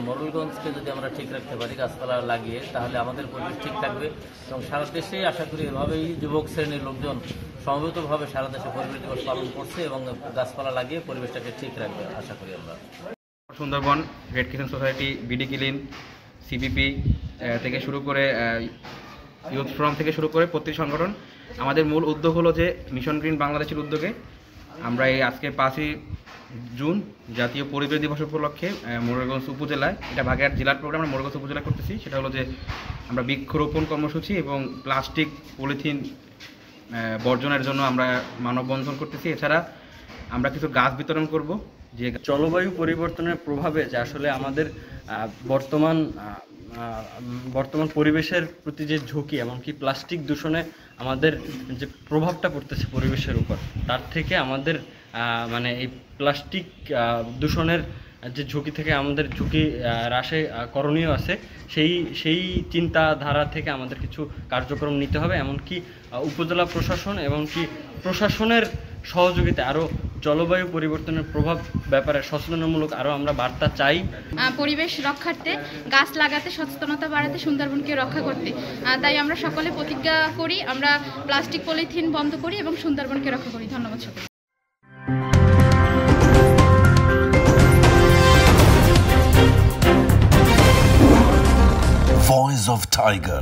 মোড়লগঞ্জকে যদি আমরা ঠিক রাখতে পারি গাছপালা লাগিয়ে, তাহলে আমাদের পরিবেশ ঠিক থাকবে এবং সারা দেশে আশা করি এভাবেই যুবক শ্রেণীর লোকজন সমবেতভাবে সারা দেশে পরিবেশ দিবস পালন করছে এবং গাছপালা লাগিয়ে পরিবেশটাকে ঠিক রাখবে আশা করি আমরা। Sundarban, red crescent society, BD clean, CPP থেকে শুরু করে ইউথ ফোরাম থেকে শুরু করে প্রতিটি সংগঠন, আমাদের মূল উদ্যোগ হলো যে মিশন গ্রিন বাংলাদেশের উদ্যোগে আমরা এই আজকে 5ই জুন জাতীয় পরিবেশ দিবস উপলক্ষে মোড়লগঞ্জ উপজেলায়, এটা বাগেরহাট জেলার প্রোগ্রাম, আমরা মোড়লগঞ্জ উপজেলায় করতেছি। সেটা হলো যে আমরা বৃক্ষরোপণ কর্মসূচি এবং প্লাস্টিক পলিথিন বর্জনের জন্য আমরা মানববন্ধন করতেছি। এছাড়া আমরা কিছু গাছ বিতরণ করব। যে জলবায়ু পরিবর্তনের প্রভাবে যে আসলে আমাদের বর্তমান পরিবেশের প্রতি যে ঝুঁকি, এমনকি প্লাস্টিক দূষণে আমাদের যে প্রভাবটা পড়তেছে পরিবেশের উপর, তার থেকে আমাদের মানে এই প্লাস্টিক দূষণের যে ঝুঁকি থেকে আমাদের ঝুঁকি হ্রাসে করণীয় আছে, সেই চিন্তাধারা থেকে আমাদের কিছু কার্যক্রম নিতে হবে। এমনকি উপজেলা প্রশাসন এমনকি প্রশাসনের সহযোগিতা আরও জলবায়ু পরিবর্তনের প্রভাব ব্যাপারে সচেতনমূলক আরও আমরা বার্তা চাই। পরিবেশ রক্ষার্থে গাছ লাগাতে, সচেতনতা বাড়াতে, সুন্দরবনকে রক্ষা করতে, তাই আমরা সকলে প্রতিজ্ঞা করি, আমরা প্লাস্টিক পলিথিন বন্ধ করি এবং সুন্দরবনকে রক্ষা করি। ধন্যবাদ সকলকে। Voice of Tiger.